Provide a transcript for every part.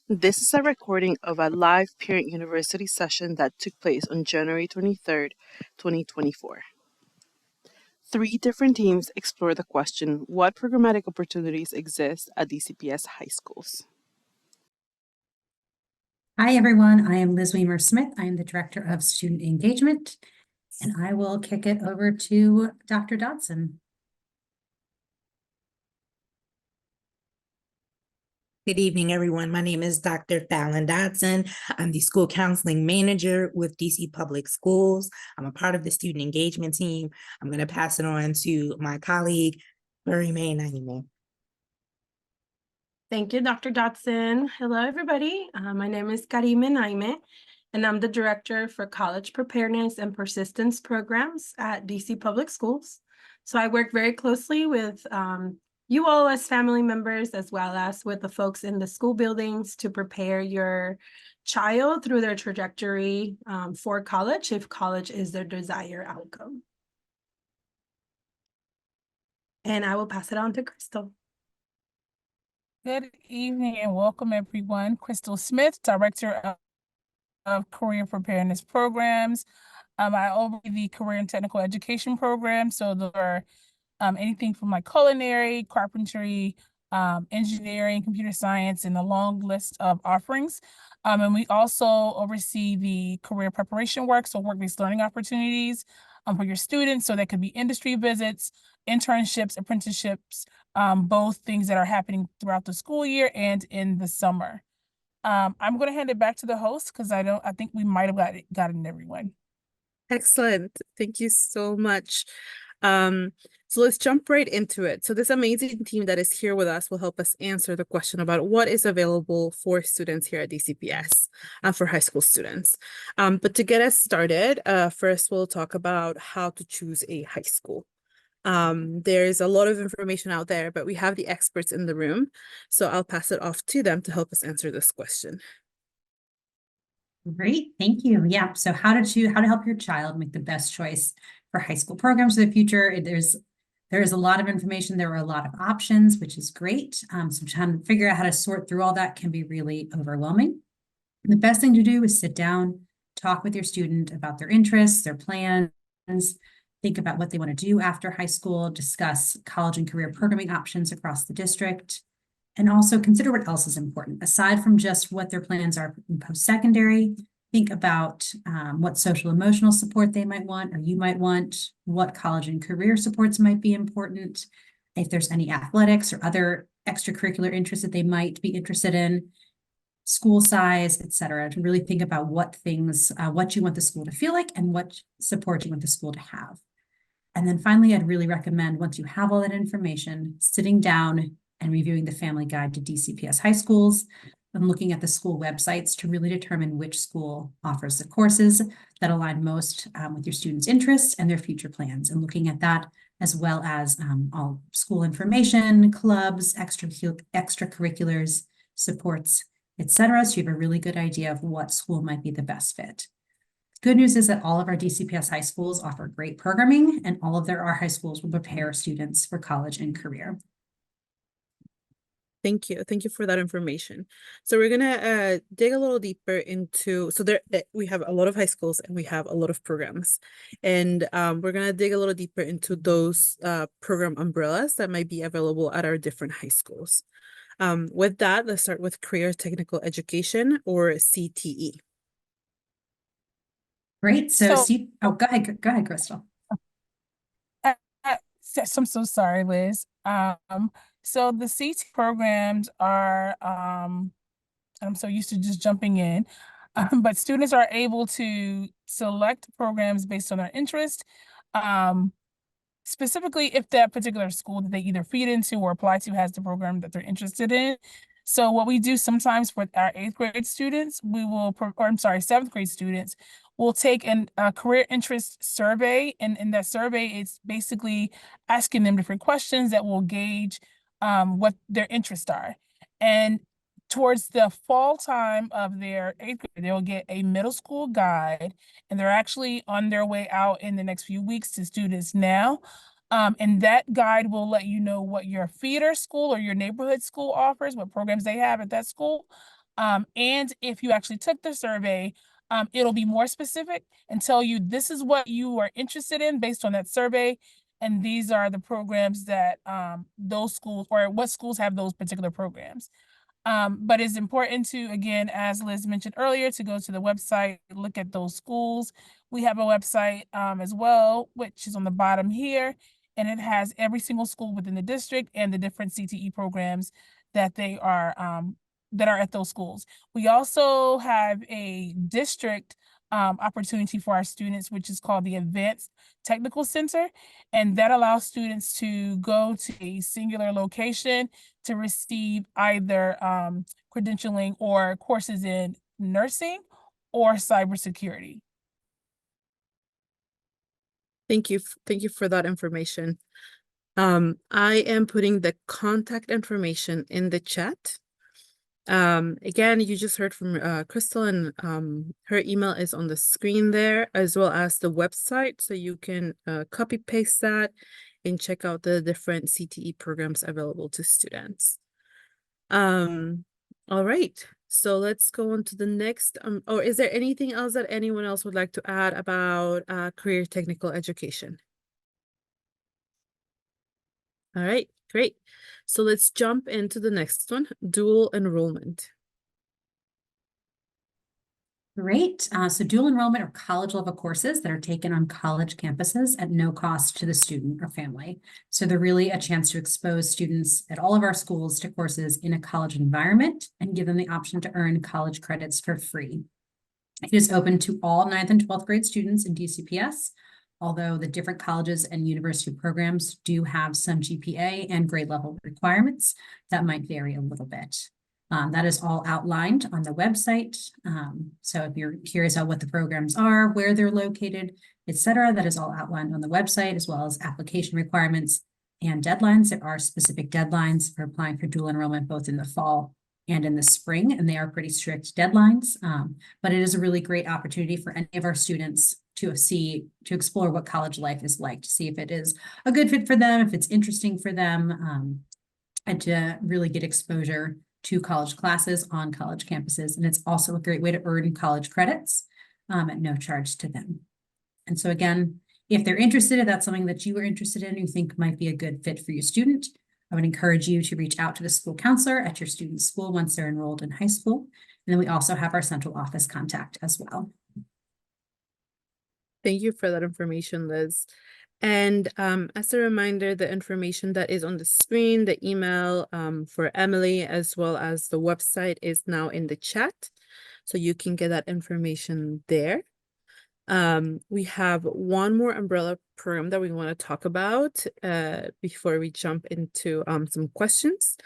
This is a recording of a live Parent University session that took place on January 23rd, 2024. Three different teams explore the question, what programmatic opportunities exist at DCPS high schools? Hi, everyone. I am Liz Weimer-Smith. I am the Director of Student Engagement, and I will kick it over to Dr. Dodson. Good evening, everyone. My name is Dr. Fallon Dodson. I'm the school counseling manager with DC Public Schools. I'm a part of the student engagement team. I'm going to pass it on to my colleague, Karime Naime. Thank you, Dr. Dodson. Hello, everybody. My name is Karime Naime, and I'm the Director for College Preparedness and Persistence Programs at DC Public Schools. So I work very closely with you all as family members, as well as with the folks in the school buildings to prepare your child through their trajectory for college, if college is their desired outcome. And I will pass it on to Crystal. Good evening and welcome, everyone. Crystal Smith, Director of Career Preparedness Programs. I oversee the Career and Technical Education Program. So those are anything from like culinary, carpentry, engineering, computer science, and a long list of offerings. And we also oversee the career preparation work, so work-based learning opportunities for your students. So that could be industry visits, internships, apprenticeships, both things that are happening throughout the school year and in the summer. I'm going to hand it back to the host because I think we might have gotten everyone. Excellent. Thank you so much. So let's jump right into it. So this amazing team that is here with us will help us answer the question about what is available for students here at DCPS for high school students. But to get us started, first we'll talk about how to choose a high school. There's a lot of information out there, but we have the experts in the room. So I'll pass it off to them to help us answer this question. Great, thank you. Yeah, so how to help your child make the best choice for high school programs for the future. There's a lot of information. There are a lot of options, which is great. So trying to figure out how to sort through all that can be really overwhelming. And the best thing to do is sit down, talk with your student about their interests, their plans, think about what they want to do after high school, discuss college and career programming options across the district, and also consider what else is important. Aside from just what their plans are in post-secondary, think about what social emotional support they might want or you might want, what college and career supports might be important, if there's any athletics or other extracurricular interests that they might be interested in, school size, et cetera, to really think about what things, what you want the school to feel like and what support you want the school to have. And then finally, I'd really recommend, once you have all that information, sitting down and reviewing the family guide to DCPS high schools and looking at the school websites to really determine which school offers the courses that align most with your students' interests and their future plans, and looking at that as well as all school information, clubs, extracurriculars, supports, etc. So you have a really good idea of what school might be the best fit. Good news is that all of our DCPS high schools offer great programming, and all of our high schools will prepare students for college and career. Thank you. Thank you for that information. So we're gonna dig a little deeper into, so there we have a lot of high schools and we have a lot of programs. And we're gonna dig a little deeper into those program umbrellas that might be available at our different high schools. With that, let's start with Career Technical Education, or CTE. Great. So go ahead, Crystal. I'm so sorry, Liz. So the CT programs are, I'm so used to just jumping in, but students are able to select programs based on their interest, specifically if that particular school that they either feed into or apply to has the program that they're interested in. So what we do sometimes for our 8th grade students, seventh grade students, we'll take a career interest survey. And in that survey, it's basically asking them different questions that will gauge what their interests are. And towards the fall time of their 8th grade, they'll get a middle school guide, and they're actually on their way out in the next few weeks to students now. And that guide will let you know what your feeder school or your neighborhood school offers, what programs they have at that school. And if you actually took the survey, it'll be more specific and tell you this is what you are interested in based on that survey. And these are the programs that those schools, or what schools have those particular programs. But it's important to, again, as Liz mentioned earlier, to go to the website, look at those schools. We have a website as well, which is on the bottom here, and it has every single school within the district and the different CTE programs that they are at those schools. We also have a district opportunity for our students, which is called the Advanced Technical Center, and that allows students to go to a singular location to receive either credentialing or courses in nursing or cybersecurity. Thank you. Thank you for that information. I am putting the contact information in the chat. Again, you just heard from Crystal, and her email is on the screen there, as well as the website, so you can copy paste that and check out the different CTE programs available to students. All right, so let's go on to the next. Or is there anything else that anyone else would like to add about career technical education? All right, great. So let's jump into the next one, dual enrollment. Great. So dual enrollment are college level courses that are taken on college campuses at no cost to the student or family. So they're really a chance to expose students at all of our schools to courses in a college environment and give them the option to earn college credits for free. It is open to all 9th and 12th grade students in DCPS, although the different colleges and university programs do have some GPA and grade level requirements that might vary a little bit. That is all outlined on the website. So if you're curious about what the programs are, where they're located, etc., that is all outlined on the website, as well as application requirements and deadlines. There are specific deadlines for applying for dual enrollment, both in the fall and in the spring, and they are pretty strict deadlines. But it is a really great opportunity for any of our students to explore what college life is like, to see if it is a good fit for them, if it's interesting for them, and to really get exposure to college classes on college campuses. And it's also a great way to earn college credits at no charge to them. And so again, if they're interested, if that's something that you are interested in, you think might be a good fit for your student, I would encourage you to reach out to the school counselor at your student's school once they're enrolled in high school. And then we also have our central office contact as well. Thank you for that information, Liz. And as a reminder, the information that is on the screen, the email for Emily, as well as the website, is now in the chat. So you can get that information there. We have one more umbrella program that we want to talk about before we jump into some questions,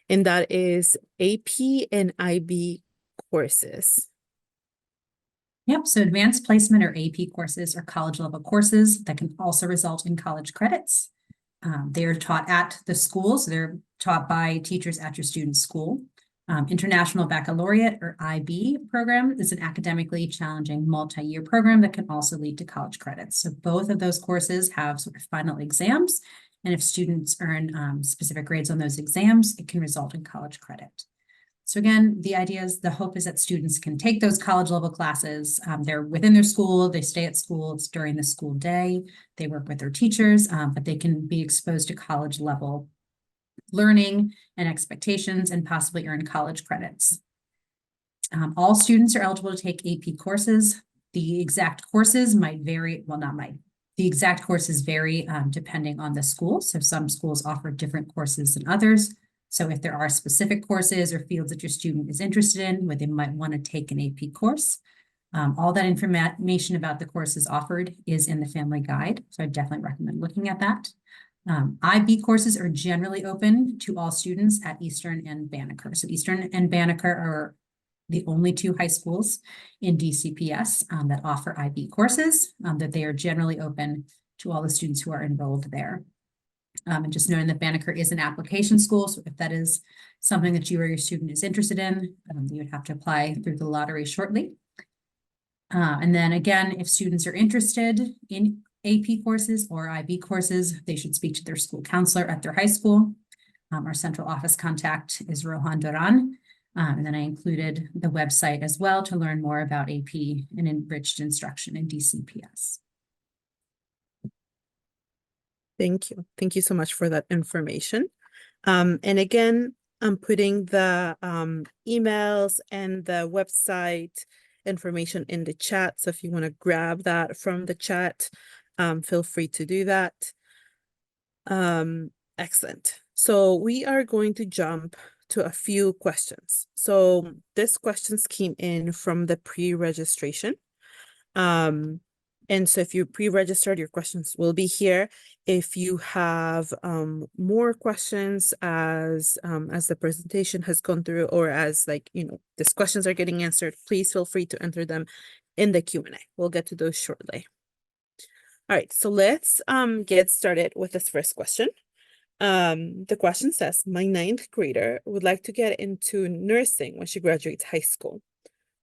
and that is AP and IB courses. Yep, so advanced placement or AP courses are college level courses that can also result in college credits. They are taught at the school, so they're taught by teachers at your student's school. International Baccalaureate or IB program is an academically challenging multi-year program that can also lead to college credits. So both of those courses have sort of final exams, and if students earn specific grades on those exams, it can result in college credit. So again, the idea is, the hope is that students can take those college level classes. They're within their school, they stay at school, it's during the school day, they work with their teachers, but they can be exposed to college level learning and expectations and possibly earn college credits. All students are eligible to take AP courses. The exact courses might vary, well, not might. The exact courses vary depending on the school. So some schools offer different courses than others. So if there are specific courses or fields that your student is interested in, where they might want to take an AP course, all that information about the courses offered is in the family guide. So I definitely recommend looking at that. IB courses are generally open to all students at Eastern and Banneker. So Eastern and Banneker are the only two high schools in DCPS that offer IB courses, that they are generally open to all the students who are enrolled there. And just knowing that Banneker is an application school, so if that is something that you or your student is interested in, you would have to apply through the lottery shortly. And then again, if students are interested in AP courses or IB courses, they should speak to their school counselor at their high school. Our central office contact is Rohan Duran. And then I included the website as well to learn more about AP and enriched instruction in DCPS. Thank you. Thank you so much for that information. And again, I'm putting the emails and the website information in the chat. So if you want to grab that from the chat, feel free to do that. Excellent. So we are going to jump to a few questions. So these questions came in from the pre-registration. And so if you pre-registered, your questions will be here. If you have more questions as the presentation has gone through, or as these questions are getting answered, please feel free to enter them in the Q&A. We'll get to those shortly. All right, so let's get started with this first question. The question says, my 9th grader would like to get into nursing when she graduates high school.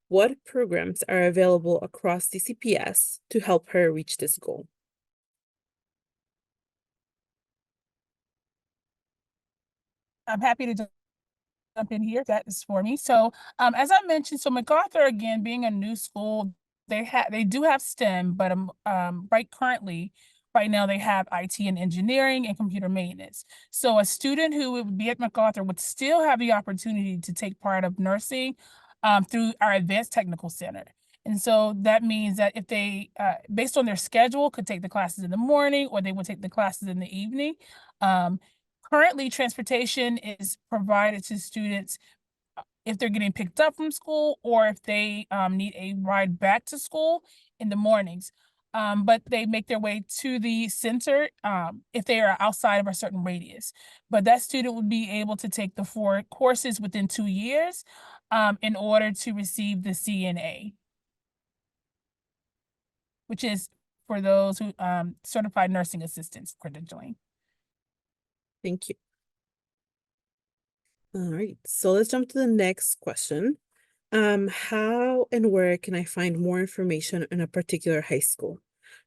What programs are available across DCPS to help her reach this goal? I'm happy to jump in here. That is for me. So as I mentioned, so MacArthur, again, being a new school, they do have STEM, but right now they have IT and engineering and computer maintenance. So a student who would be at MacArthur would still have the opportunity to take part of nursing through our Advanced Technical Center. And so that means that if they, based on their schedule, could take the classes in the morning, or they would take the classes in the evening. Currently, transportation is provided to students if they're getting picked up from school, or if they need a ride back to school in the mornings. But they make their way to the center if they are outside of a certain radius. But that student would be able to take the 4 courses within 2 years in order to receive the CNA, which is for those who certified nursing assistants credentialing. Thank you. All right, so let's jump to the next question. How and where can I find more information on a particular high school?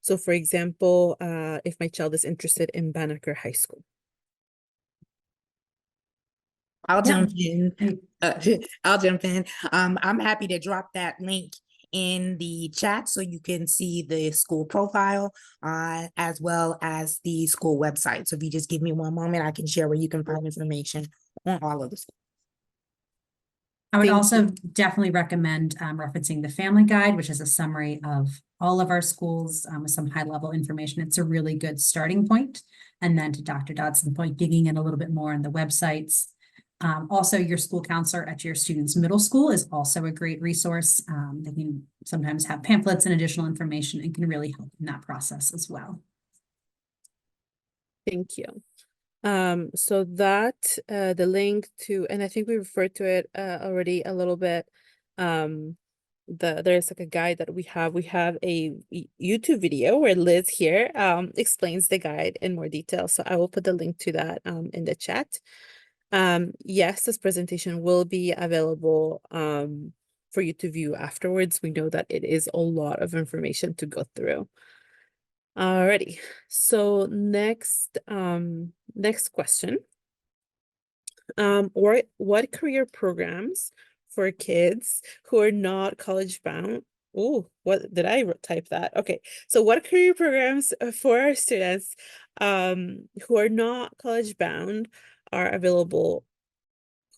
So for example, if my child is interested in Banneker High School. I'll jump in. I'll jump in. I'm happy to drop that link in the chat so you can see the school profile as well as the school website. So if you just give me one moment, I can share where you can find information on all of the schools. I would Thank also you. definitely recommend referencing the Family Guide, which is a summary of all of our schools with some high-level information. It's a really good starting point. And then to Dr. Dodson's point, digging in a little bit more on the websites. Also, your school counselor at your student's middle school is also a great resource. They can sometimes have pamphlets and additional information and can really help in that process as well. Thank you. So that the link to, and I think we referred to it already a little bit. There's like a guide that we have a YouTube video where Liz here explains the guide in more detail. So I will put the link to that in the chat. Yes, this presentation will be available for you to view afterwards. We know that it is a lot of information to go through. Alrighty, so next question. What career programs for kids who are not college bound? Oh, what did I type that? Okay, so what career programs for our students who are not college bound are available,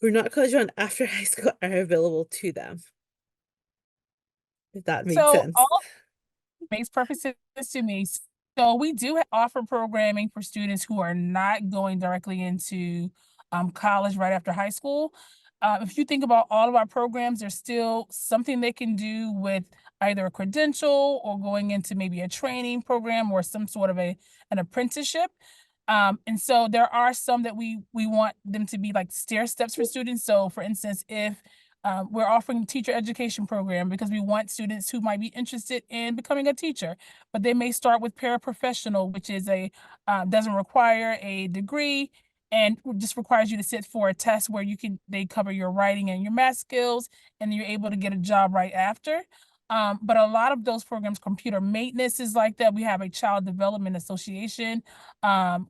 who are not college bound after high school are available to them? If that makes sense. All makes perfect sense to me. So we do offer programming for students who are not going directly into college right after high school. If you think about all of our programs, there's still something they can do with either a credential or going into maybe a training program or some sort of an apprenticeship. And so there are some that we want them to be like stair steps for students. So for instance, if we're offering a teacher education program because we want students who might be interested in becoming a teacher, but they may start with paraprofessional, which is doesn't require a degree and just requires you to sit for a test where they cover your writing and your math skills, and you're able to get a job right after. But a lot of those programs, computer maintenance is like that. We have a child development association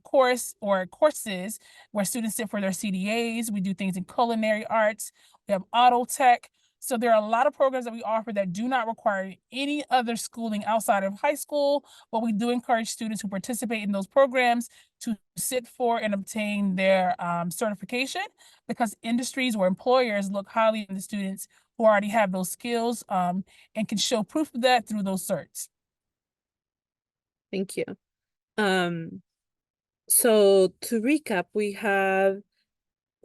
course or courses where students sit for their CDAs. We do things in culinary arts. We have auto tech. So there are a lot of programs that we offer that do not require any other schooling outside of high school, but we do encourage students who participate in those programs to sit for and obtain their certification, because industries or employers look highly on the students who already have those skills and can show proof of that through those certs. Thank you. So to recap, we have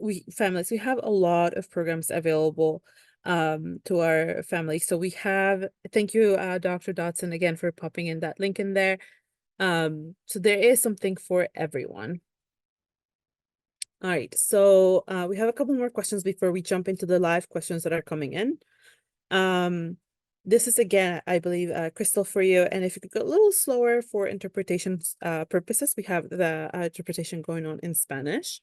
a lot of programs available to our families. So we have, thank you, Dr. Dodson, again for popping in that link in there. So there is something for everyone. All right, so we have a couple more questions before we jump into the live questions that are coming in. This is again, I believe, Crystal, for you. And if you could go a little slower for interpretation purposes, we have the interpretation going on in Spanish.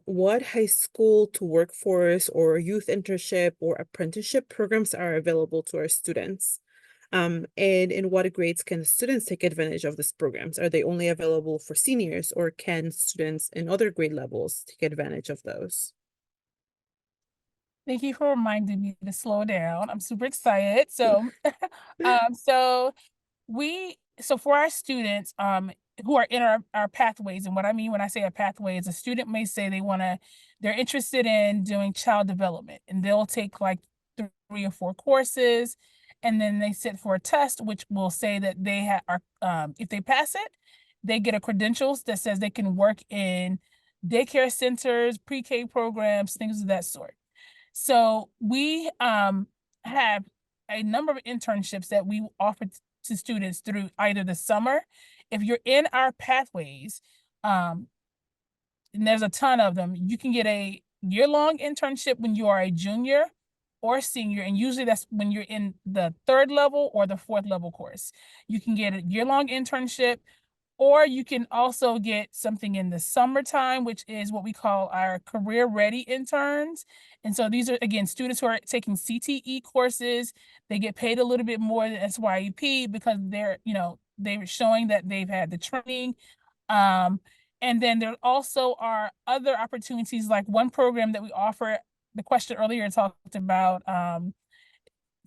What high school to workforce or youth internship or apprenticeship programs are available to our students? And in what grades can students take advantage of these programs? Are they only available for seniors, or can students in other grade levels take advantage of those? Thank you for reminding me to slow down. I'm super excited. So, so for our students who are in our pathways, and what I mean when I say a pathway is a student may say they're interested in doing child development, and they'll take like 3 or 4 courses, and then they sit for a test, which will say that they if they pass it, they get a credentials that says they can work in daycare centers, pre-K programs, things of that sort. So we have a number of internships that we offer to students through either the summer. If you're in our pathways, and there's a ton of them, you can get a year-long internship when you are a junior or senior, and usually that's when you're in the 3rd level or the 4th level course. You can get a year-long internship, or you can also get something in the summertime, which is what we call our career ready interns. And so these are, again, students who are taking CTE courses. They get paid a little bit more than SYEP because they're showing that they've had the training. And then there also are other opportunities, like one program that we offer. The question earlier talked about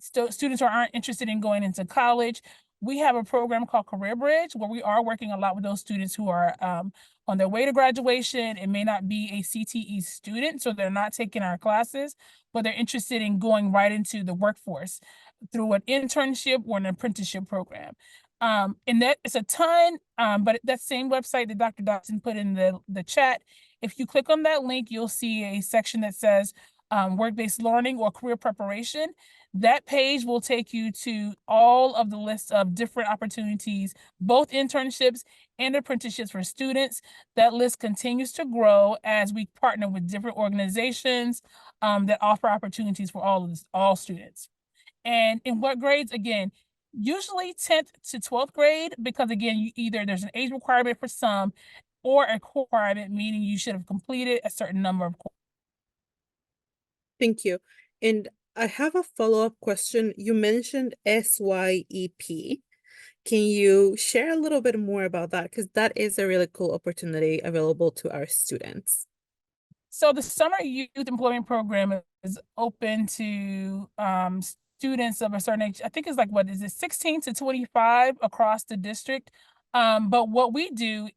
students who aren't interested in going into college. We have a program called Career Bridge, where we are working a lot with those students who are on their way to graduation and may not be a CTE student, so they're not taking our classes, but they're interested in going right into the workforce through an internship or an apprenticeship program. And that is a ton, but that same website that Dr. Dodson put in the chat, if you click on that link, you'll see a section that says work-based learning or career preparation. That page will take you to all of the lists of different opportunities, both internships and apprenticeships for students. That list continues to grow as we partner with different organizations that offer opportunities for all students. And in what grades? Again, usually 10th to 12th grade, because again, there's an age requirement for some, or a core requirement, meaning you should have completed a certain number of courses. Thank you. And I have a follow-up question. You mentioned SYEP. Can you share a little bit more about that? Because that is a really cool opportunity available to our students. So the Summer Youth Employment Program is open to students of a certain age. I think it's like, 16 to 25 across the district. But what we do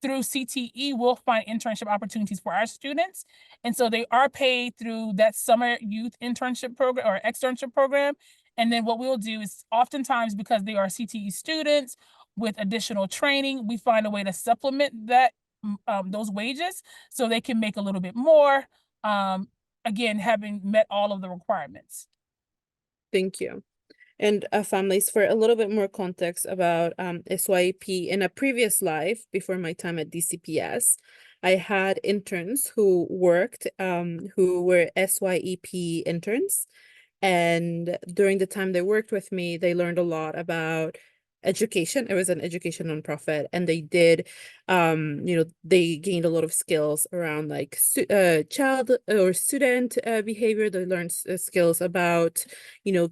through CTE, we'll find internship opportunities for our students. And so they are paid through that Summer Youth Internship Program or Externship Program. And then what we'll do is, oftentimes, because they are CTE students with additional training, we find a way to supplement that those wages so they can make a little bit more, again, having met all of the requirements. Thank you. And families, for a little bit more context about SYEP, in a previous life before my time at DCPS, I had interns who worked, who were SYEP interns. And during the time they worked with me, they learned a lot about education. It was an education nonprofit, and they did, they gained a lot of skills around like child or student behavior. They learned skills about,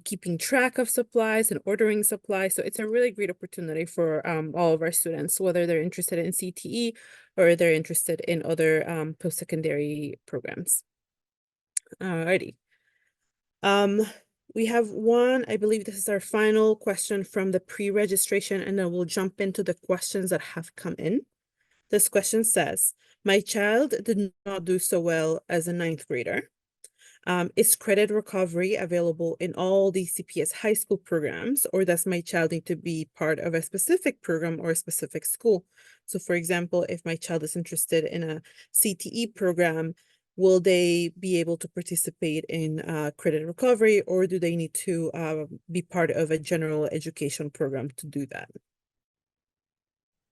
keeping track of supplies and ordering supplies. So it's a really great opportunity for all of our students, whether they're interested in CTE or they're interested in other post-secondary programs. Alrighty. We have one, I believe this is our final question from the pre-registration, and then we'll jump into the questions that have come in. This question says, my child did not do so well as a 9th grader. Is credit recovery available in all DCPS high school programs, or does my child need to be part of a specific program or a specific school? So for example, if my child is interested in a CTE program, will they be able to participate in credit recovery, or do they need to be part of a general education program to do that?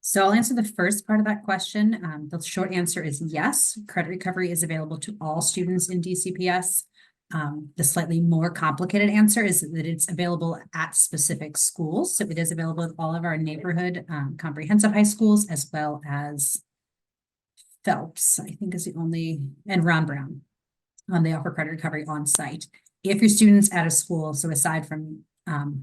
So I'll answer the first part of that question. The short answer is yes. Credit recovery is available to all students in DCPS. The slightly more complicated answer is that it's available at specific schools. So it is available at all of our neighborhood comprehensive high schools, as well as Phelps, I think is the only, and Ron Brown. They offer credit recovery on site. If your student's at a school, so aside from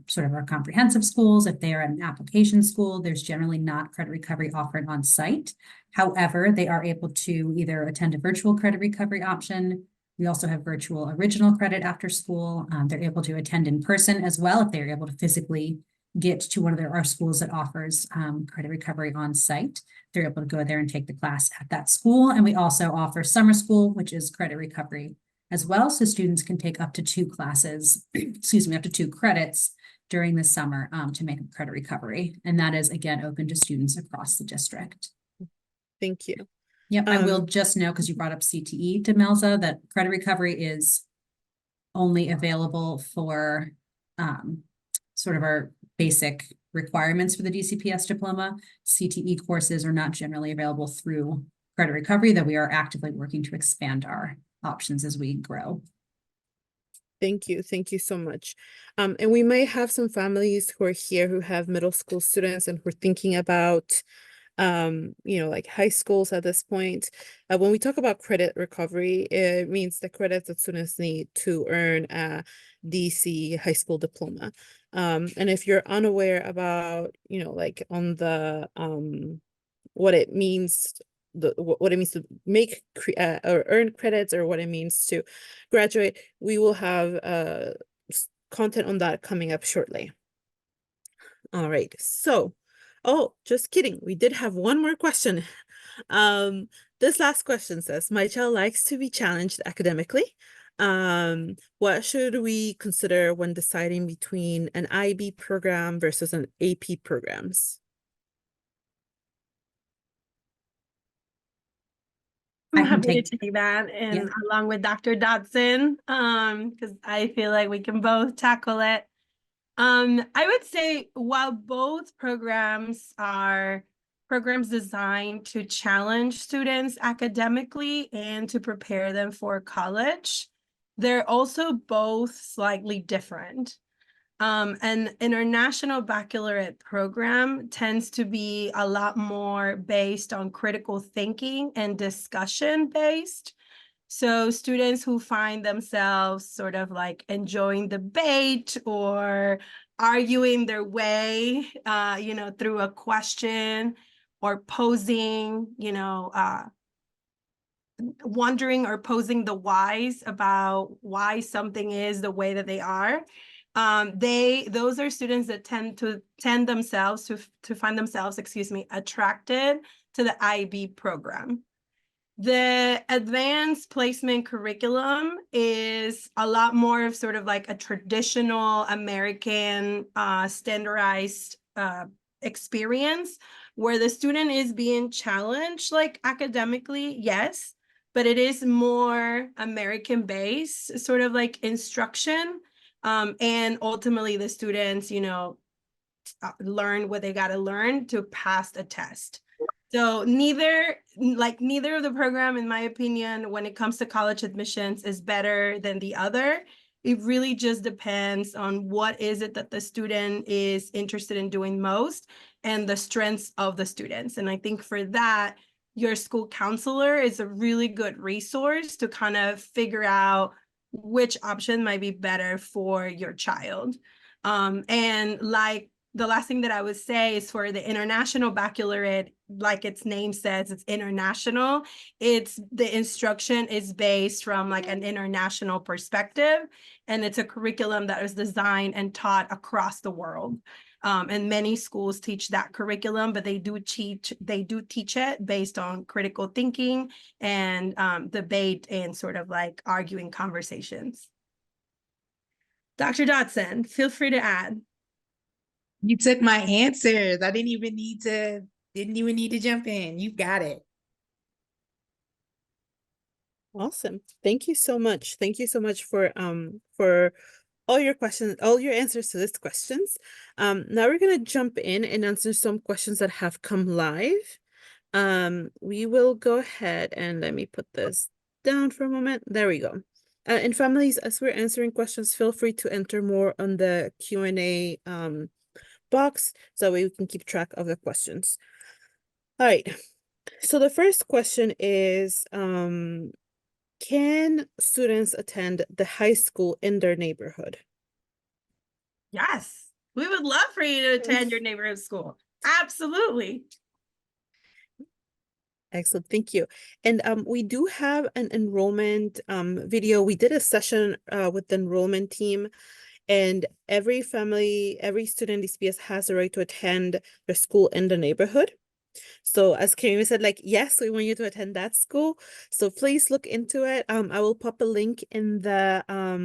sort of our comprehensive schools, if they are at an application school, there's generally not credit recovery offered on site. However, they are able to either attend a virtual credit recovery option. We also have virtual original credit after school. They're able to attend in person as well if they're able to physically get to one of our schools that offers credit recovery on site. They're able to go there and take the class at that school. And we also offer summer school, which is credit recovery as well. So students can take up to 2 classes, excuse me, up to 2 credits during the summer to make a credit recovery. And that is, again, open to students across the district. Thank you. Yep, I will just know, because you brought up CTE, Demelza, that credit recovery is only available for sort of our basic requirements for the DCPS diploma. CTE courses are not generally available through credit recovery, though we are actively working to expand our options as we grow. Thank you. Thank you so much. And we may have some families who are here who have middle school students and who are thinking about, like high schools at this point. When we talk about credit recovery, it means the credits that students need to earn a DC high school diploma. And if you're unaware about, like on the, what it means, what it means to make or earn credits, or what it means to graduate, we will have content on that coming up shortly. All right, so, oh, just kidding, we did have one more question. This last question says, my child likes to be challenged academically. What should we consider when deciding between an IB program versus an AP programs? I'm happy to take that, and Yeah. along with Dr. Dodson, because I feel like we can both tackle it. I would say while both programs are programs designed to challenge students academically and to prepare them for college, they're also both slightly different. An international baccalaureate program tends to be a lot more based on critical thinking and discussion based. So students who find themselves sort of like enjoying debate or arguing their way, through a question, or posing, wondering or posing the whys about why something is the way that they are. Those are students that tend to find themselves, attracted to the IB program. The advanced placement curriculum is a lot more of sort of like a traditional American standardized experience, where the student is being challenged like academically, yes, but it is more American based sort of like instruction. And ultimately the students, learn what they got to learn to pass a test. So neither of the program, in my opinion, when it comes to college admissions, is better than the other. It really just depends on what is it that the student is interested in doing most and the strengths of the students. And I think for that, your school counselor is a really good resource to kind of figure out which option might be better for your child. And like the last thing that I would say is for the International Baccalaureate, like its name says, it's international. It's the instruction is based from like an international perspective, and it's a curriculum that is designed and taught across the world. And many schools teach that curriculum, but they do teach it based on critical thinking and debate and sort of like arguing conversations. Dr. Dodson, feel free to add. You took my answers. I didn't even need to jump in. You got it. Awesome. Thank you so much. Thank you so much for all your questions, all your answers to these questions. Now we're gonna jump in and answer some questions that have come live. We will go ahead and let me put this down for a moment. There we go. And families, as we're answering questions, feel free to enter more on the Q&A box so we can keep track of the questions. All right. So the first question is, can students attend the high school in their neighborhood? Yes, we would love for you to attend your neighborhood school. Absolutely. Excellent, thank you. And we do have an enrollment video. We did a session with the enrollment team, and every family, every student in DCPS has the right to attend their school in the neighborhood. So as Karima said, like, yes, we want you to attend that school. So please look into it. I will pop a link in the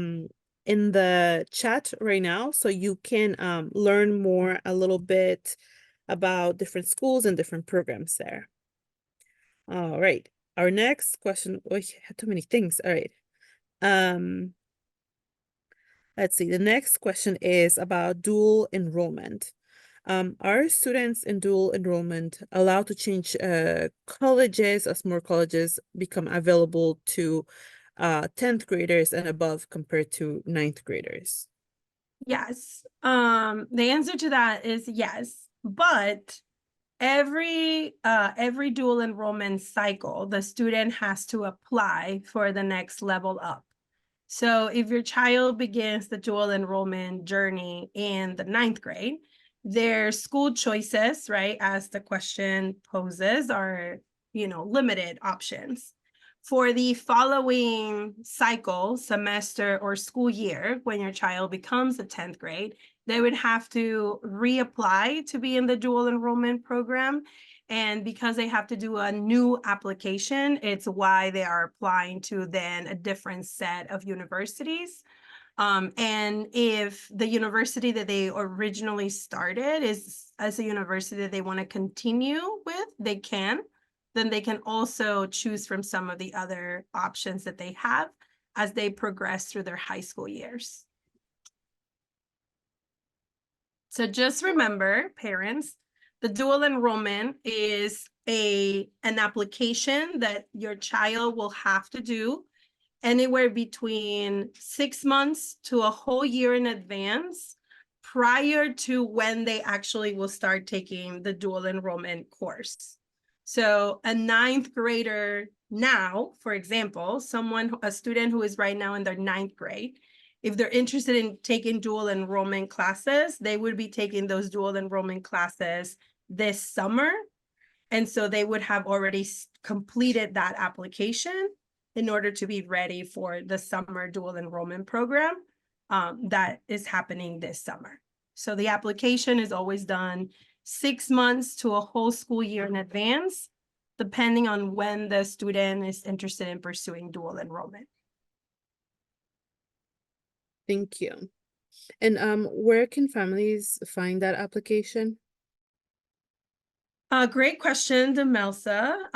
chat right now, so you can learn more a little bit about different schools and different programs there. All right. Our next question. Oh, I had too many things. All right. Let's see. The next question is about dual enrollment. Are students in dual enrollment allowed to change colleges as more colleges become available to 10th graders and above compared to 9th graders? Yes. The answer to that is yes, but every dual enrollment cycle, the student has to apply for the next level up. So if your child begins the dual enrollment journey in the 9th grade, their school choices, right, as the question poses, are, limited options. For the following cycle, semester, or school year, when your child becomes a 10th grade, they would have to reapply to be in the dual enrollment program. And because they have to do a new application, it's why they are applying to then a different set of universities. And if the university that they originally started is as a university that they want to continue with, they can. Then they can also choose from some of the other options that they have as they progress through their high school years. So just remember, parents, the dual enrollment is an application that your child will have to do anywhere between 6 months to a whole year in advance prior to when they actually will start taking the dual enrollment course. So a 9th grader now, for example, a student who is right now in their 9th grade, if they're interested in taking dual enrollment classes, they would be taking those dual enrollment classes this summer. And so they would have already completed that application in order to be ready for the summer dual enrollment program that is happening this summer. So the application is always done 6 months to a whole school year in advance, depending on when the student is interested in pursuing dual enrollment. Thank you. And where can families find that application? Great question, Demelsa.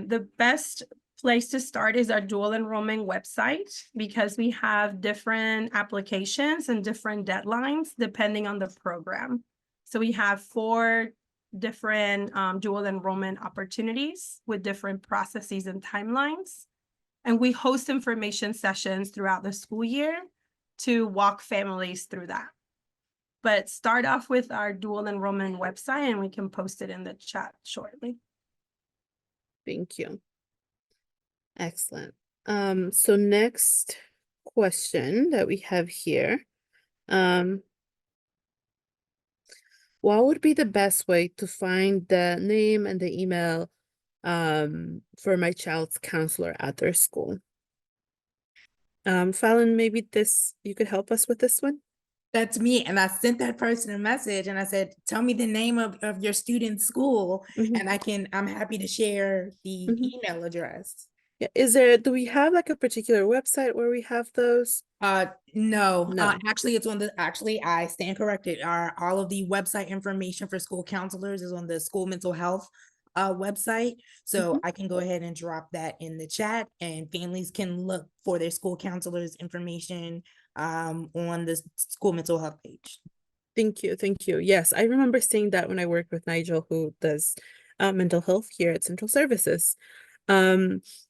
The best place to start is our dual enrollment website, because we have different applications and different deadlines depending on the program. So we have 4 different dual enrollment opportunities with different processes and timelines. And we host information sessions throughout the school year to walk families through that. But start off with our dual enrollment website and we can post it in the chat shortly. Thank you. Excellent. So next question that we have here. what would be the best way to find the name and the email for my child's counselor at their school? Fallon, maybe you could help us with this one? That's me. And I sent that person a message and I said, tell me the name of your student's school Mhm. and I'm happy to share the Mhm. email address. Yeah, do we have like a particular website where we have those? No, No. actually I stand corrected. All of the website information for school counselors is on the school mental health website. So I can go ahead and drop that in the chat and families can look for their school counselors information on the school mental health page. Thank you. Thank you. Yes, I remember seeing that when I worked with Nigel, who does mental health here at Central Services.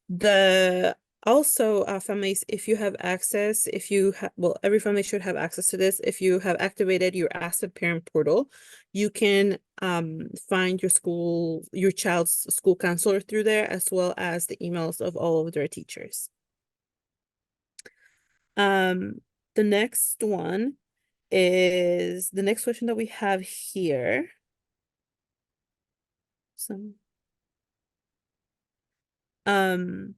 The also families, if you have access, if you have, well, every family should have access to this. If you have activated your Asset Parent Portal, you can find your child's school counselor through there, as well as the emails of all of their teachers. The next one is the next question that we have here. Um,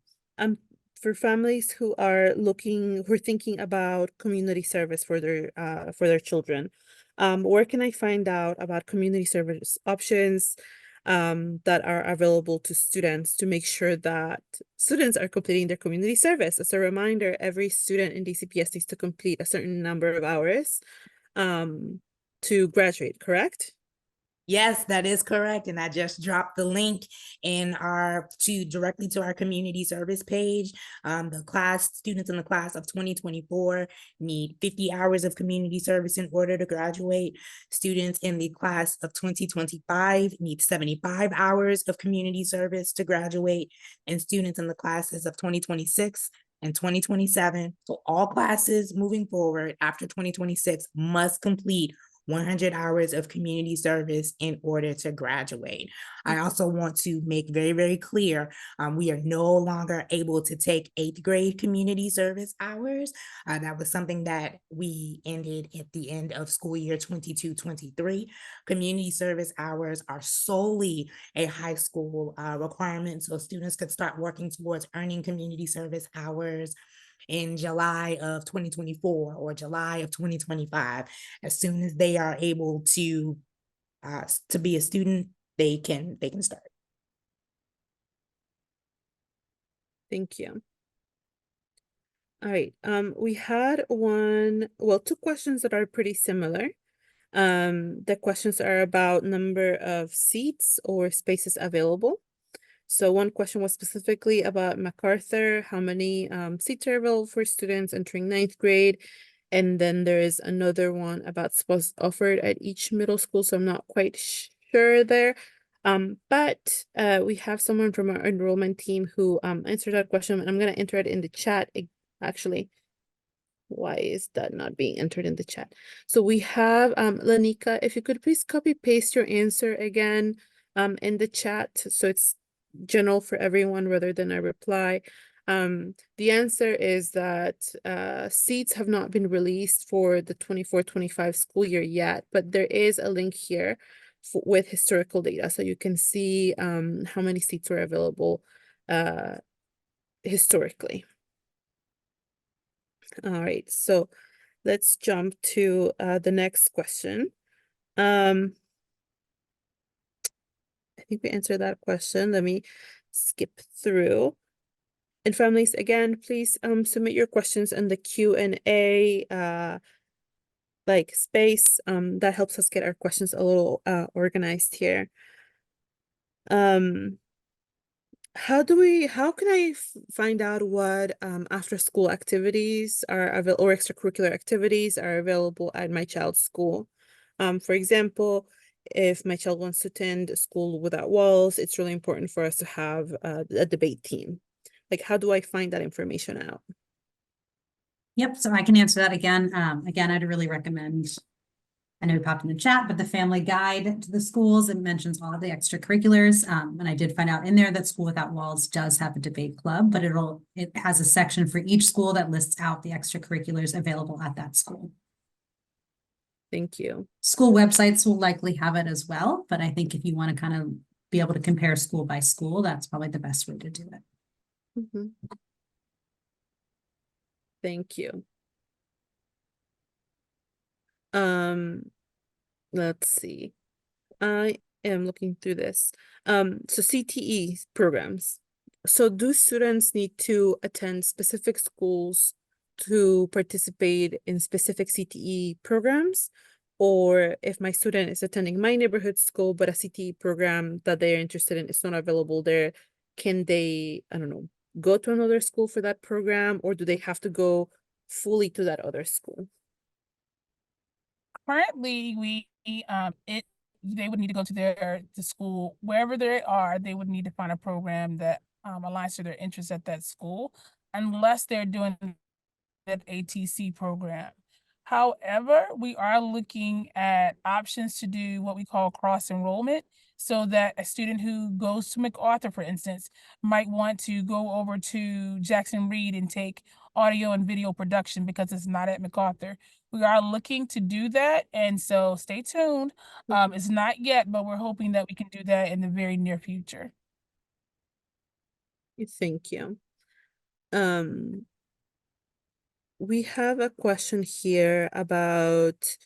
for families who are thinking about community service for their children, where can I find out about community service options that are available to students to make sure that students are completing their community service? As a reminder, every student in DCPS needs to complete a certain number of hours to graduate, correct? Yes, that is correct. And I just dropped the link directly to our community service page. Students in the class of 2024 need 50 hours of community service in order to graduate. Students in the class of 2025 need 75 hours of community service to graduate. And students in the classes of 2026 and 2027, so all classes moving forward after 2026 must complete 100 hours of community service in order to graduate. I also want to make very, very clear, we are no longer able to take 8th grade community service hours. That was something that we ended at the end of school year 22-23. Community service hours are solely a high school requirement, so students could start working towards earning community service hours in July of 2024 or July of 2025. As soon as they are able to be a student, they can start. Thank you. All right. We had two questions that are pretty similar. The questions are about number of seats or spaces available. So one question was specifically about MacArthur, how many seats are available for students entering 9th grade. And then there is another one about spots offered at each middle school. So I'm not quite sure there. But we have someone from our enrollment team who answered that question, and I'm going to enter it in the chat. Actually, why is that not being entered in the chat? So we have Lanika, if you could please copy paste your answer again in the chat, so it's general for everyone rather than a reply. The answer is that seats have not been released for the 24-25 school year yet, but there is a link here with historical data, so you can see how many seats were available historically. All right, so let's jump to the next question. I think we answered that question. Let me skip through. And families, again, please submit your questions in the Q&A space. That helps us get our questions a little organized here. How can I find out what after school activities are available or extracurricular activities are available at my child's school? For example, if my child wants to attend a school without walls, it's really important for us to have a debate team. Like, how do I find that information out? Yep, so I can answer that again. Again, I'd really recommend, I know we popped in the chat, but the family guide to the schools, it mentions all of the extracurriculars. And I did find out in there that School Without Walls does have a debate club, but it has a section for each school that lists out the extracurriculars available at that school. Thank you. School websites will likely have it as well, but I think if you want to kind of be able to compare school by school, that's probably the best way to do it. Mhm. Thank you. Let's see. I am looking through this. So CTE programs. So do students need to attend specific schools to participate in specific CTE programs? Or if my student is attending my neighborhood school, but a CTE program that they're interested in is not available there, can they, I don't know, go to another school for that program, or do they have to go fully to that other school? Currently, they would need to go to the school wherever they are. They would need to find a program that aligns to their interests at that school, unless they're doing that ATC program. However, we are looking at options to do what we call cross enrollment, so that a student who goes to MacArthur, for instance, might want to go over to Jackson Reed and take audio and video production because it's not at MacArthur. We are looking to do that, and so stay tuned. It's not yet, but we're hoping that we can do that in the very near future. Thank you. We have a question here about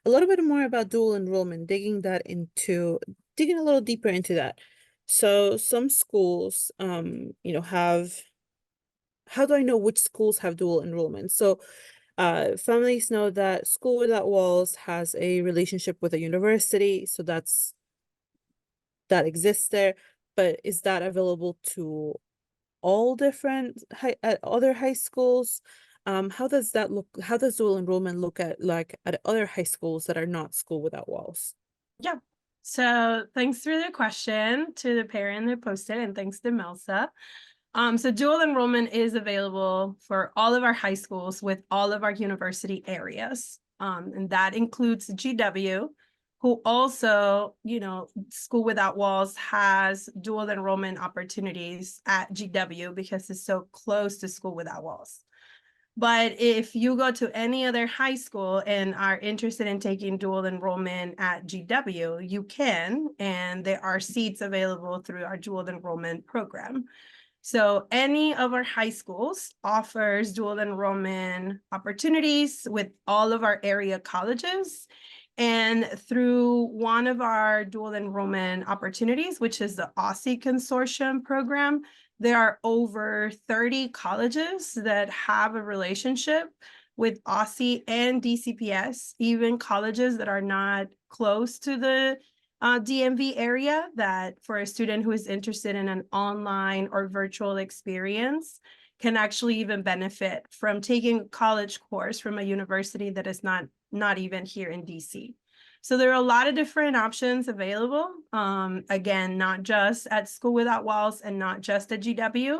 a little bit more about dual enrollment, digging a little deeper into that. So some schools, how do I know which schools have dual enrollment? So families know that School Without Walls has a relationship with a university, so that exists there, but is that available to all different other high schools? How does that look? How does dual enrollment look at other high schools that are not School Without Walls? Yeah. So thanks for the question to the parent that posted, and thanks to Melsa. So dual enrollment is available for all of our high schools with all of our university areas. And that includes GW, who also, School Without Walls has dual enrollment opportunities at GW because it's so close to School Without Walls. But if you go to any other high school and are interested in taking dual enrollment at GW, you can, and there are seats available through our dual enrollment program. So any of our high schools offers dual enrollment opportunities with all of our area colleges. And through one of our dual enrollment opportunities, which is the Aussie Consortium program, there are over 30 colleges that have a relationship with Aussie and DCPS, even colleges that are not close to the DMV area, that for a student who is interested in an online or virtual experience can actually even benefit from taking a college course from a university that is not even here in DC. So there are a lot of different options available. Again, not just at School Without Walls and not just at GW.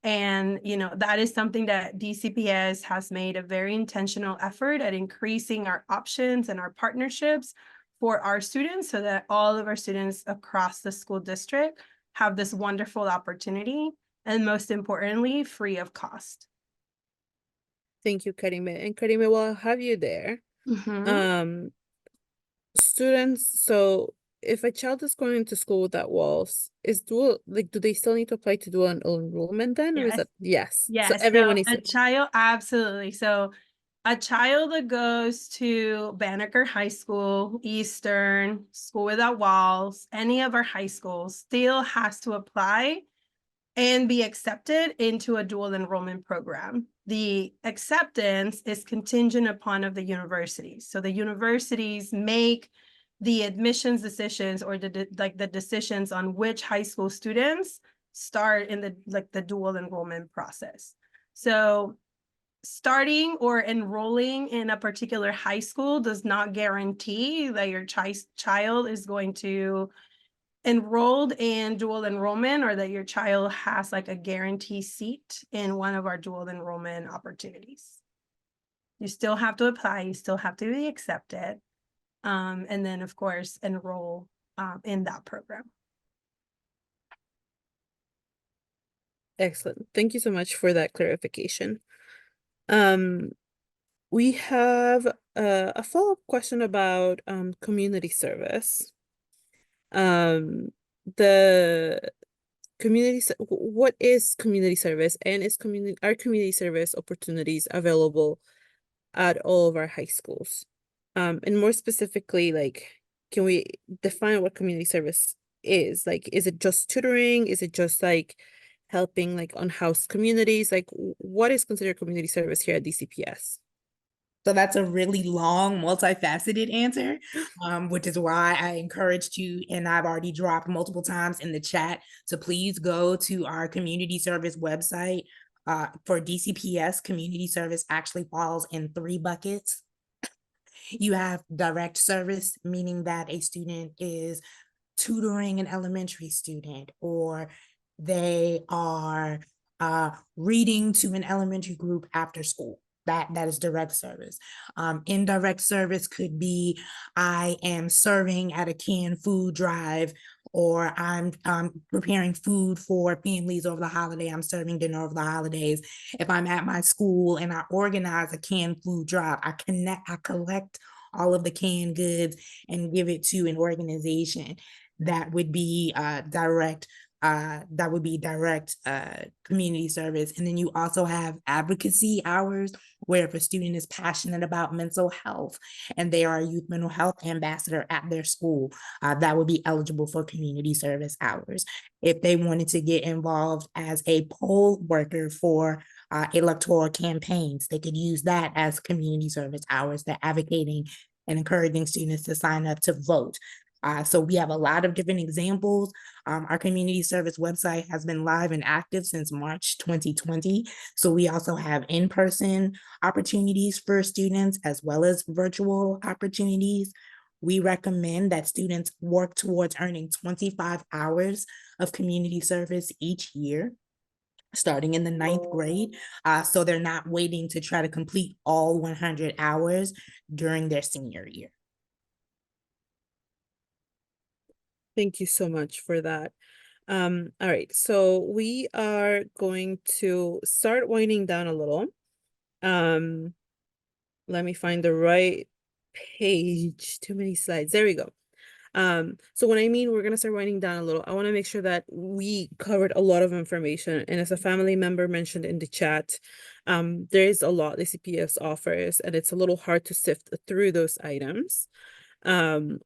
And, that is something that DCPS has made a very intentional effort at increasing our options and our partnerships for our students so that all of our students across the school district have this wonderful opportunity, and most importantly, free of cost. Thank you, Karime. And Karime, while I have you there, students, so if a child is going to School Without Walls, do they still need to apply to dual enrollment then? Or is that yes? Yes. So everyone needs a child, absolutely. So a child that goes to Banneker High School, Eastern, School Without Walls, any of our high schools still has to apply and be accepted into a dual enrollment program. The acceptance is contingent upon of the universities. So the universities make the admissions decisions or the decisions on which high school students start in the dual enrollment process. So starting or enrolling in a particular high school does not guarantee that your child is going to enrolled in dual enrollment, or that your child has like a guarantee seat in one of our dual enrollment opportunities. You still have to apply, you still have to be accepted, and then of course enroll in that program. Excellent. Thank you so much for that clarification. We have a follow-up question about community service. The what is community service, and are community service opportunities available at all of our high schools? And more specifically, like, can we define what community service is? Like, is it just tutoring? Is it just like helping like unhoused communities? Like, what is considered community service here at DCPS? So that's a really long, multifaceted answer, which is why I encouraged you, and I've already dropped multiple times in the chat, to please go to our community service website. For DCPS, community service actually falls in 3 buckets. You have direct service, meaning that a student is tutoring an elementary student, or they are reading to an elementary group after school. That is direct service. Indirect service could be, I am serving at a canned food drive, or I'm preparing food for families over the holiday. I'm serving dinner over the holidays. If I'm at my school and I organize a canned food drive, I collect all of the canned goods and give it to an organization. That would be direct community service. And then you also have advocacy hours, where if a student is passionate about mental health and they are a youth mental health ambassador at their school, that would be eligible for community service hours. If they wanted to get involved as a poll worker for electoral campaigns, they could use that as community service hours. They're advocating and encouraging students to sign up to vote. So we have a lot of different examples. Our community service website has been live and active since March 2020. So we also have in-person opportunities for students as well as virtual opportunities. We recommend that students work towards earning 25 hours of community service each year, starting in the 9th grade. So they're not waiting to try to complete all 100 hours during their senior year. Thank you so much for that. All right, so we are going to start winding down a little. Let me find the right page. Too many slides. There we go. So when I mean we're gonna start winding down a little, I want to make sure that we covered a lot of information. And as a family member mentioned in the chat, there is a lot the CPS offers, and it's a little hard to sift through those items.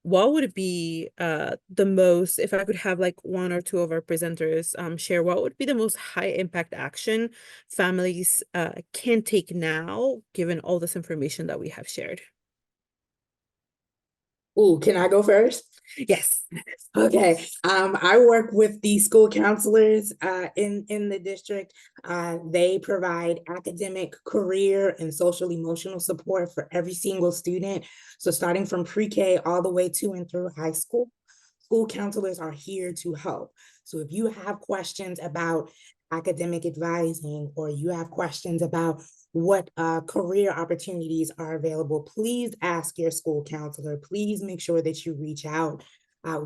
What would be the most, if I could have like 1 or 2 of our presenters share, what would be the most high impact action families can take now, given all this information that we have shared? Ooh, can I go first? Yes. Okay. I work with the school counselors in the district. They provide academic, career, and social emotional support for every single student. So starting from pre-K all the way to and through high school, school counselors are here to help. So if you have questions about academic advising, or you have questions about what career opportunities are available, please ask your school counselor. Please make sure that you reach out.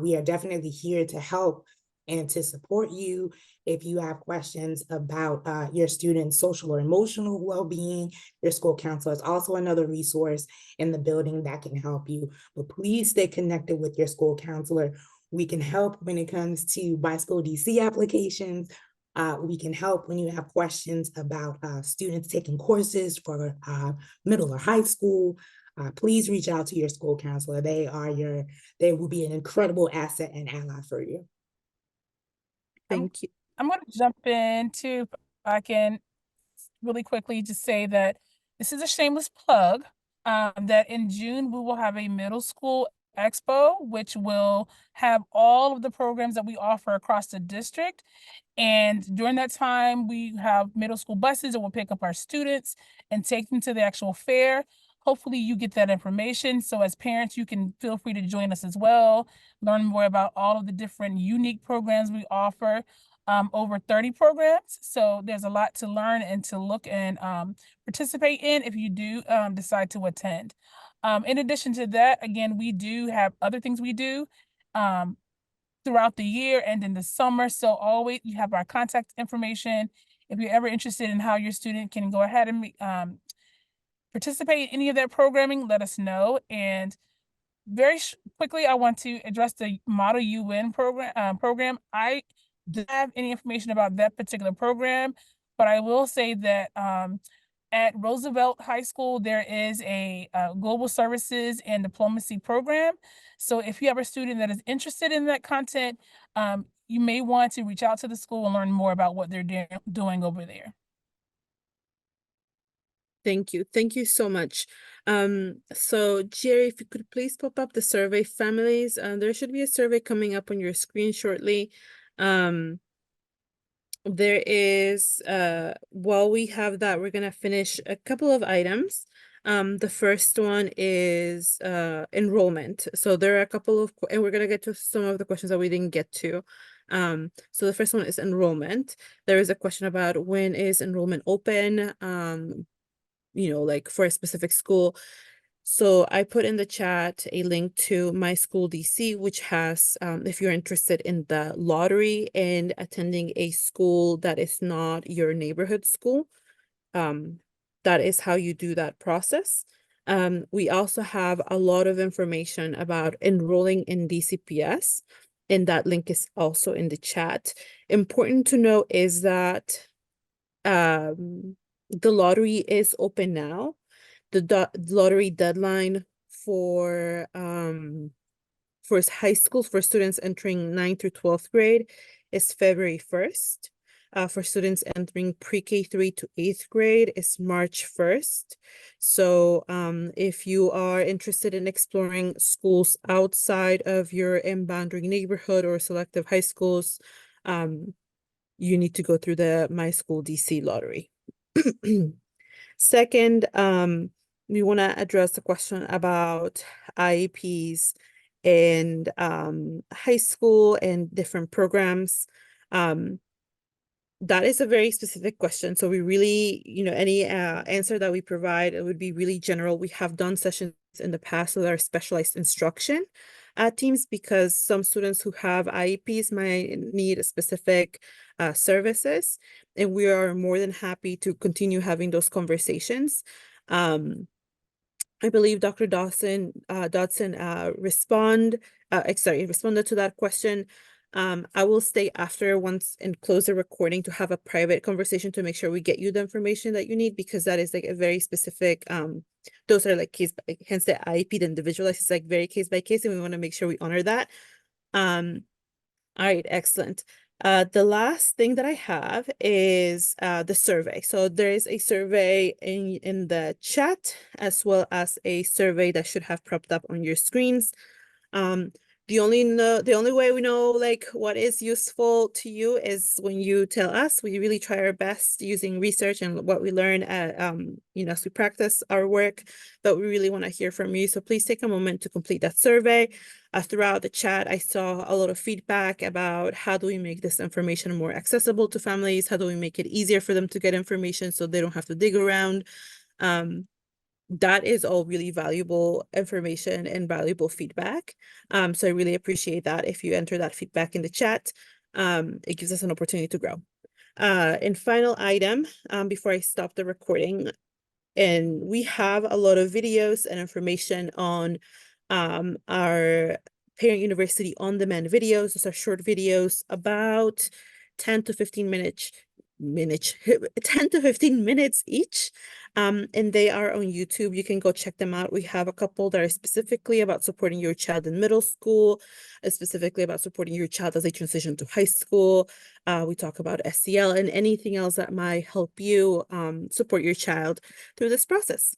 We are definitely here to help and to support you. If you have questions about your students' social or emotional well-being, your school counselor is also another resource in the building that can help you. But please stay connected with your school counselor. We can help when it comes to bicycle DC applications. We can help when you have questions about students taking courses for middle or high school. Please reach out to your school counselor. They will be an incredible asset and ally for you. Thank you. I'm going to jump in too, if I can really quickly just say that this is a shameless plug, that in June we will have a middle school expo, which will have all of the programs that we offer across the district. And during that time, we have middle school buses that will pick up our students and take them to the actual fair. Hopefully you get that information. So as parents, you can feel free to join us as well, learn more about all of the different unique programs we offer. Over 30 programs. So there's a lot to learn and to look and participate in if you do decide to attend. In addition to that, again, we do have other things we do throughout the year and in the summer. So always you have our contact information. If you're ever interested in how your student can go ahead and participate in any of that programming, let us know. And very quickly, I want to address the Model UN program. I don't have any information about that particular program, but I will say that at Roosevelt High School, there is a global services and diplomacy program. So if you have a student that is interested in that content, you may want to reach out to the school and learn more about what they're doing over there. Thank you. Thank you so much. So Jerry, if you could please pop up the survey families, there should be a survey coming up on your screen shortly. There is, while we have that, we're gonna finish a couple of items. The first one is enrollment. So there are a couple of, and we're gonna get to some of the questions that we didn't get to. So the first one is enrollment. There is a question about when is enrollment open, like for a specific school. So I put in the chat a link to My School DC, which has, if you're interested in the lottery and attending a school that is not your neighborhood school, that is how you do that process. We also have a lot of information about enrolling in DCPS, and that link is also in the chat. Important to know is that the lottery is open now. The lottery deadline for high schools for students entering 9th through 12th grade is February 1st. For students entering pre-K 3 to 8th grade is March 1st. So if you are interested in exploring schools outside of your in-boundary neighborhood or selective high schools, you need to go through the My School DC lottery. Second, we want to address the question about IEPs and high school and different programs. That is a very specific question. So we really, any answer that we provide, it would be really general. We have done sessions in the past with our specialized instruction teams, because some students who have IEPs might need specific services, and we are more than happy to continue having those conversations. I believe Dr. Dodson responded to that question. I will stay after once and close the recording to have a private conversation to make sure we get you the information that you need, because that is like a very specific, those are like case by, hence the IEP, the individualized is like very case by case, and we want to make sure we honor that. All right, excellent. The last thing that I have is the survey. So there is a survey in the chat, as well as a survey that should have popped up on your screens. The only way we know like what is useful to you is when you tell us. We really try our best using research and what we learn at as we practice our work, but we really want to hear from you. So please take a moment to complete that survey. Throughout the chat, I saw a lot of feedback about how do we make this information more accessible to families? How do we make it easier for them to get information so they don't have to dig around? That is all really valuable information and valuable feedback. So I really appreciate that. If you enter that feedback in the chat, it gives us an opportunity to grow. And final item, before I stop the recording, and we have a lot of videos and information on our Parent University on-demand videos. Those are short videos, about 10 to 15 minutes 10 to 15 minutes each, and they are on YouTube. You can go check them out. We have a couple that are specifically about supporting your child in middle school, specifically about supporting your child as they transition to high school. We talk about SEL and anything else that might help you support your child through this process.